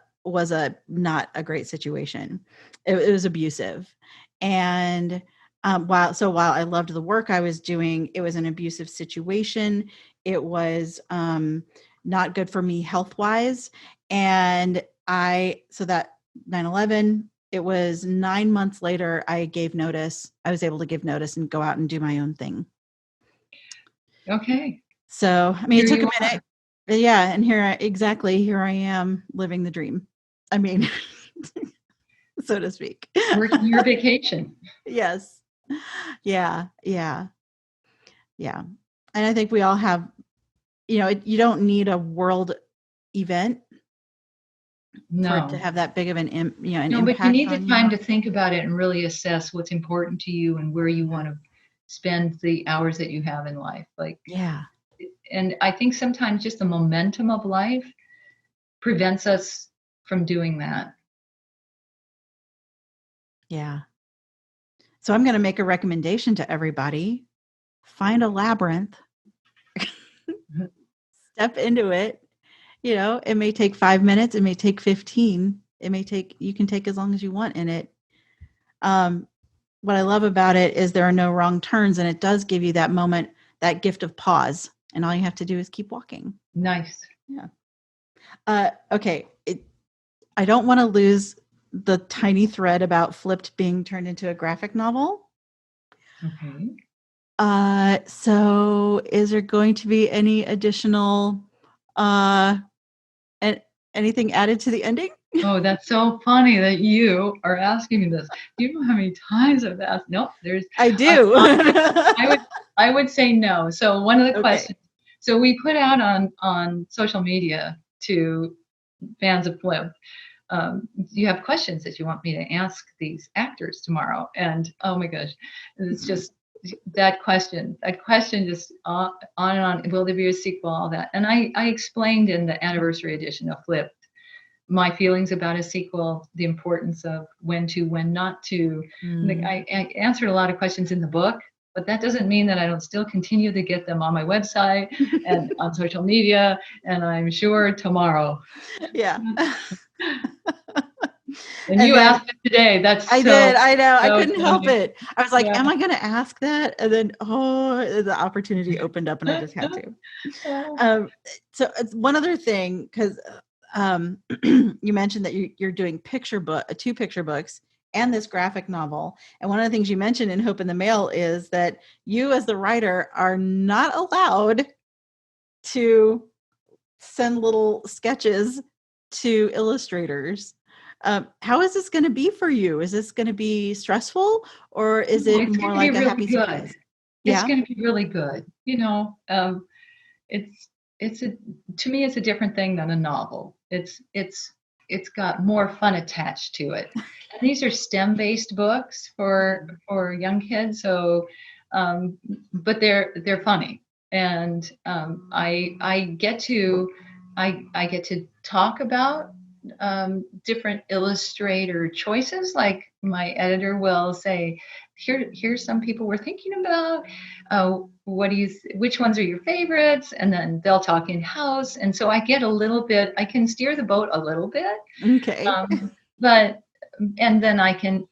S1: not a great situation. It was abusive. And while I loved the work I was doing, it was an abusive situation. It was not good for me health-wise. And so that 9/11, it was 9 months later, I gave notice. I was able to give notice and go out and do my own thing.
S2: Okay.
S1: So, I mean, it took a minute. Yeah. And here I am living the dream. I mean, so to speak.
S2: Working your vacation.
S1: Yes. Yeah, yeah, yeah. And I think we all have, you don't need a world event for it to
S2: No.
S1: have that big of an
S2: No, but you
S1: impact
S2: need the
S1: on
S2: time
S1: you.
S2: to think about it and really assess what's important to you and where you want to spend the hours that you have in life. Like,
S1: Yeah,
S2: and I think sometimes just the momentum of life prevents us from doing that.
S1: yeah. So I'm going to make a recommendation to everybody. Find a labyrinth, step into it. It may take 5 minutes, it may take 15. You can take as long as you want in it. What I love about it is there are no wrong turns, and it does give you that moment, that gift of pause, and all you have to do is keep walking.
S2: Nice.
S1: Yeah. Okay. I don't want to lose the tiny thread about Flipped being turned into a graphic novel.
S2: Okay.
S1: So is there going to be any additional anything added to the ending?
S2: Oh, that's so funny that you are asking me this. Do you know how many times I've asked? No, there's.
S1: I do.
S2: I would say no. So one of the
S1: Okay.
S2: questions. So we put out on social media to fans of Flip. You have questions that you want me to ask these actors tomorrow? And oh my gosh, it's just that question just on and on. Will there be a sequel? All that. And I explained in the anniversary edition of Flip my feelings about a sequel, the importance of when to, when not to. I answered a lot of questions in the book, but that doesn't mean that I don't still continue to get them on my website and on social media, and I'm sure tomorrow.
S1: Yeah.
S2: And you
S1: then
S2: asked it today.
S1: I did. I know. I
S2: so
S1: couldn't help
S2: funny.
S1: it. I was like,
S2: Yeah.
S1: am I going to ask that? And then, the opportunity opened up and I just had to. So one other thing, because you mentioned that you're doing two picture books and this graphic novel. And one of the things you mentioned in Hope in the Mail is that you as the writer are not allowed to send little sketches to illustrators. How is this going to be for you? Is this going to be stressful, or is it more like a happy surprise?
S2: It's
S1: Yeah.
S2: going to be really good. It's to me, it's a different thing than a novel. It's got more fun attached to it. And these are STEM-based books for young kids. So, but they're funny, and I get to talk about different illustrator choices. Like my editor will say, here's some people we're thinking about. Which ones are your favorites? And then they'll talk in house. And so I get a little bit, I can steer the boat a little bit.
S1: Okay.
S2: And then I can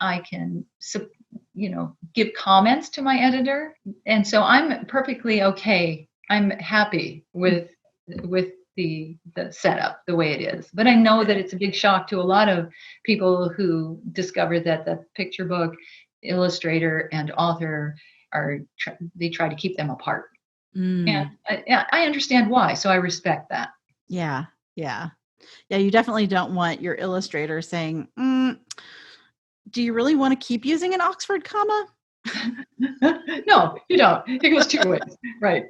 S2: give comments to my editor. And so I'm perfectly okay. I'm happy with the setup the way it is. But I know that it's a big shock to a lot of people who discover that the picture book illustrator and author they try to keep them apart. And I understand why, so I respect that.
S1: Yeah. You definitely don't want your illustrator saying, do you really want to keep using an Oxford comma?
S2: No, you don't. It goes two ways. Right.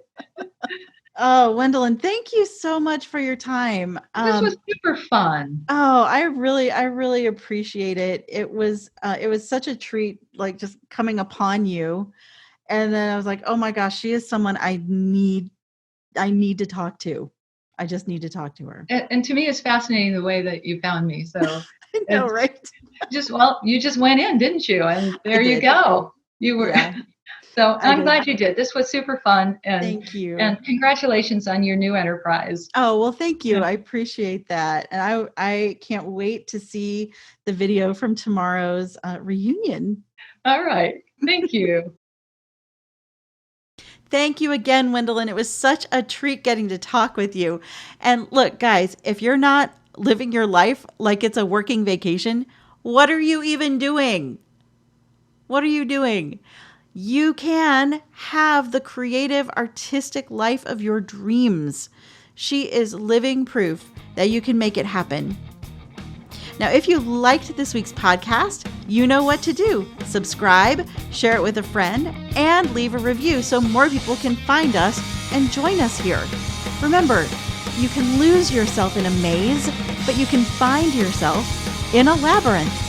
S1: Oh, Wendelin, thank you so much for your time.
S2: This was super fun.
S1: Oh, I really appreciate it. It was such a treat, like just coming upon you. And then I was like, oh my gosh, she is someone I need to talk to. I just need to talk to her.
S2: And to me, it's fascinating the way that you found me. So
S1: I know, right?
S2: You just went in, didn't you? And there you go. You were. Yeah. So I'm glad you did. This was super fun. And
S1: thank you.
S2: And congratulations on your new enterprise.
S1: Oh, well, thank you. Yeah. I appreciate that. And I can't wait to see the video from tomorrow's reunion.
S2: All right. Thank you.
S1: Thank you again, Wendelin. It was such a treat getting to talk with you. And look, guys, if you're not living your life like it's a working vacation, what are you even doing? What are you doing? You can have the creative, artistic life of your dreams. She is living proof that you can make it happen. Now, if you liked this week's podcast, you know what to do. Subscribe, share it with a friend, and leave a review so more people can find us and join us here. Remember, you can lose yourself in a maze, but you can find yourself in a labyrinth.